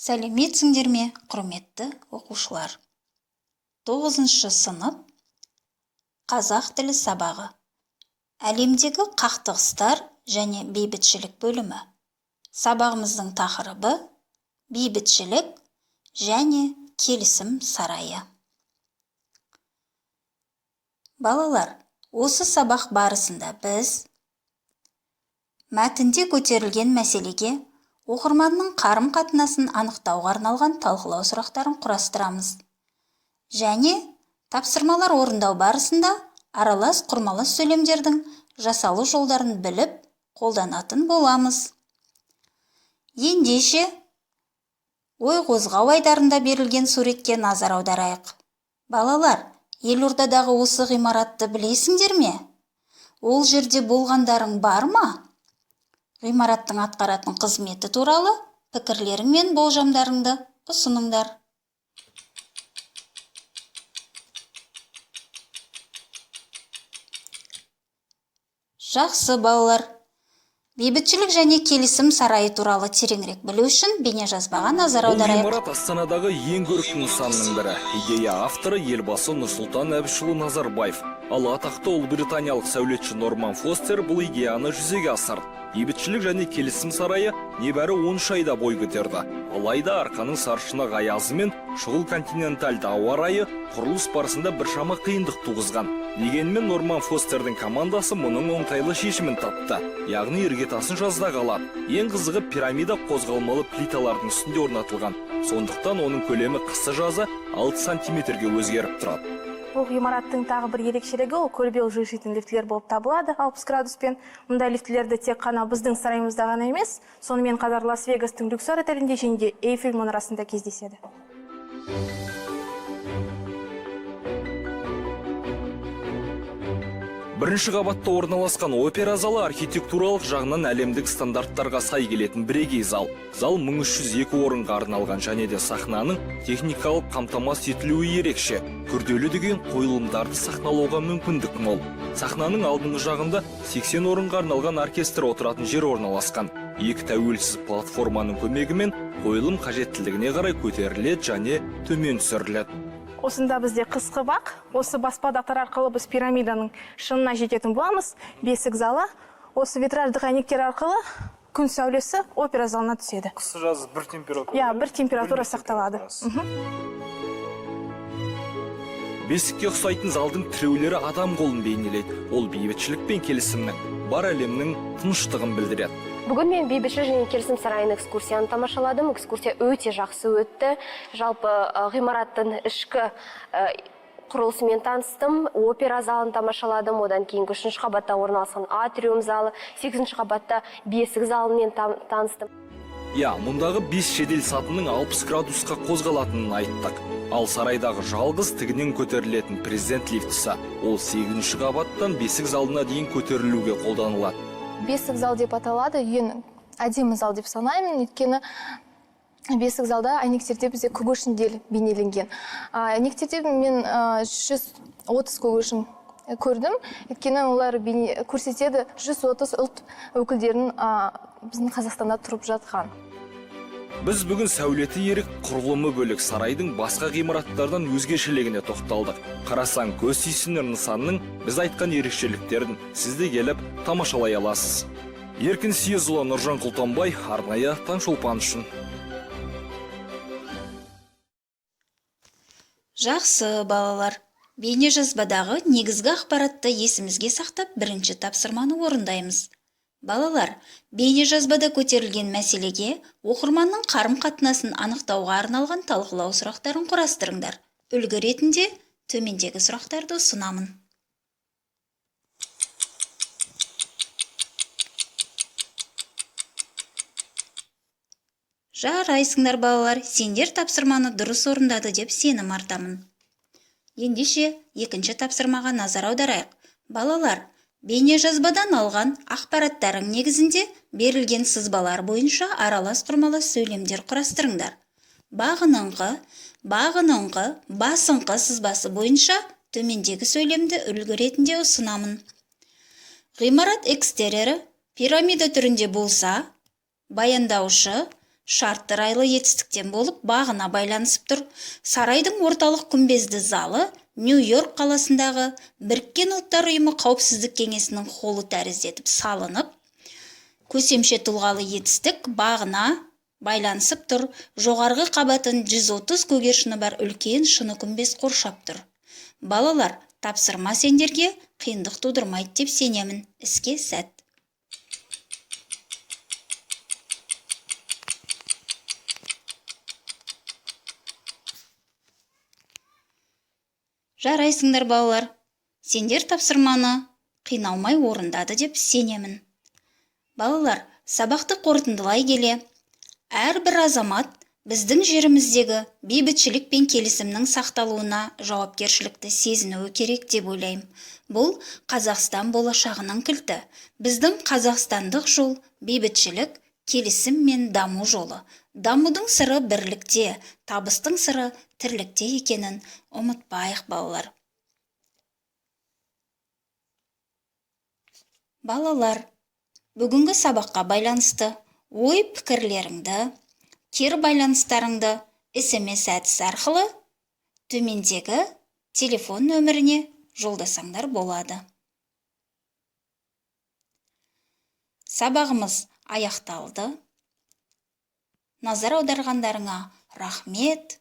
Сәлеметсіңдер ме, құрметті оқушылар? 9-шы сынып қазақ тілі сабағы. Әлемдегі қақтығыстар және бейбітшілік бөлімі. Сабағымыздың тақырыбы бейбітшілік және келісім сарайы. Балалар, осы сабақ барысында біз мәтінде көтерілген мәселеге оқырманның қарым-қатынасын анықтауға арналған талқылау сұрақтарын құрастырамыз. Және тапсырмалар орындау барысында аралас құрмалас сөйлемдердің жасалу жолдарын біліп қолданатын боламыз. Ендеше, ой қозғау айдарында берілген суретке назар аударайық. Балалар, елордадағы осы ғимаратты білесіңдер ме? Ол жерде болғандарың бар ма? Ғимараттың атқаратын қызметі туралы пікірлерің мен болжамдарыңды ұсыныңдар. Жақсы балалар. Бейбітшілік және келісім сарайы туралы тереңірек білу үшін бейнежазбаға назар аударайық. Бұл ғимарат Астанадағы ең көрікті нысанның бірі. Идея авторы елбасы Нұрсұлтан Әбішұлы Назарбаев. Ал атақты ұлыбританиялық сәулетші Норман Фостер бұл идеяны жүзеге асырды. Бейбітшілік және келісім сарайы небәрі 13 айда бой көтерді. Алайда арқаның саршыны аязы мен шұғыл континентальды ауа райы құрылыс барысында біршама қиындық туғызған. Дегенмен Норман Фостердің командасы мұның оңтайлы шешімін тапты. Яғни іргетасын жазда қалады. Ең қызығы пирамида қозғалмалы плиталардың үстінде орнатылған. Сондықтан оның көлемі қысы-жазы 6 сантиметрге өзгеріп тұрады. Бұл ғимараттың тағы бір ерекшелігі ол көлбеу жылжитын лифтілер болып табылады 60 градуспен. Мұндай лифтілерді тек қана біздің сарайымызда ғана емес, сонымен қатар Лас-Вегастың Люксор отелінде және Эйфель мұнарасында кездеседі. Бірінші қабатта орналасқан опера залы архитектуралық жағынан әлемдік стандарттарға сай келетін бірегей зал. Зал 1302 орынға арналған және де сахнаның техникалық қамтамасыз етілуі ерекше. Күрделі деген қойылымдарды сахналауға мүмкіндік мол. Сахнаның алдыңғы жағында 80 орынға арналған оркестр отыратын жер орналасқан. Екі тәуелсіз платформаның көмегімен қойылым қажеттілігіне қарай көтеріледі және төмен түсіріледі. Осында бізде қысқы бақ, осы баспалдақтар арқылы біз пирамиданың шыңына жететін боламыз. Бесік залы, осы витраждық әйнектер арқылы күн сәулесі опера залына түседі. Қысы жазы бір температура? Иә, бір температура сақталады. Бесікке ұқсайтын залдың тіреулері адам қолын бейнелейді. Ол бейбітшілік пен келісімнің бар әлемнің тыныштығын білдіреді. Бүгін мен бейбітшілік және келісім сарайының экскурсияны тамашаладым. Экскурсия өте жақсы өтті. Жалпы ғимараттың ішкі құрылысымен таныстым. Опера залын тамашаладым. Одан кейін 3-ші қабатта орналасқан атриум залы, 8-ші қабатта бесік залымен таныстым. Мұндағы 5 жедел сатының 60 градусқа қозғалатынын айттық. Ал сарайдағы жалғыз тігінен көтерілетін президент лифтісі. Ол 8-ші қабаттан бесік залына дейін көтерілуге қолданылады. Бесік зал деп аталады, ең әдемі зал деп санаймын, өйткені бесік залда әйнектерде бізде көгершіндер бейнеленген. Әйнектерде мен 130 көгершін көрдім, өйткені олар көрсетеді 130 ұлт өкілдерін біздің Қазақстанда тұрып жатқан. Біз бүгін сәулеті ерек, құрылымы бөлек сарайдың басқа ғимараттардан өзгешелігіне тоқталдық. Қарасаң көз сүйсінер нысанның біз айтқан ерекшеліктерін сізде келіп тамашалай аласыз. Еркін Съезұлы, Нұржан Құлтанбай, арнайы Таңшолпан үшін. Жақсы балалар. Бейнежазбадағы негізгі ақпаратты есімізге сақтап, бірінші тапсырманы орындаймыз. Балалар, бейнежазбада көтерілген мәселеге оқырманның қарым-қатынасын анықтауға арналған талқылау сұрақтарын құрастырыңдар. Үлгі ретінде төмендегі сұрақтарды ұсынамын. Жарайсыңдар балалар, сендер тапсырманы дұрыс орындады деп сенім артамын. Ендеше, екінші тапсырмаға назар аударайық. Балалар, бейнежазбадан алған ақпараттарың негізінде берілген сызбалар бойынша аралас құрмалас сөйлемдер құрастырыңдар. Бағыныңқы, басыңқы сызбасы бойынша төмендегі сөйлемді үлгі ретінде ұсынамын. Ғимарат экстерьері пирамида түрінде болса, баяндаушы шартты райлы етістіктен болып бағына байланысып тұр. Сарайдың орталық күмбезді залы Нью-Йорк қаласындағы Біріккен Ұлттар ұйымы қауіпсіздік кеңесінің холлы тәріздетіп салынып, көсемше тұлғалы етістік бағына байланысып тұр. Жоғарғы қабатын 130 көгершіні бар үлкен шыны күмбез қоршап тұр. Балалар, тапсырма сендерге қиындық тудырмайды деп сенемін. Іске сәт. Жарайсыңдар балалар. Сендер тапсырманы қиналмай орындады деп сенемін. Балалар, сабақты қорытындылай келе, әрбір азамат біздің жеріміздегі бейбітшілік пен келісімнің сақталуына жауапкершілікті сезінуі керек деп ойлаймын. Бұл Қазақстан болашағының кілті. Біздің қазақстандық жол бейбітшілік, келісім мен даму жолы. Дамудың сыры бірлікте, табыстың сыры тірлікте екенін ұмытпайық, балалар. Балалар, бүгінгі сабаққа байланысты ой пікірлеріңді, кері байланыстарыңды SMS әдісі арқылы төмендегі телефон нөміріне жолдасаңдар болады. Сабағымыз аяқталды. Назар аударғандарыңа рахмет.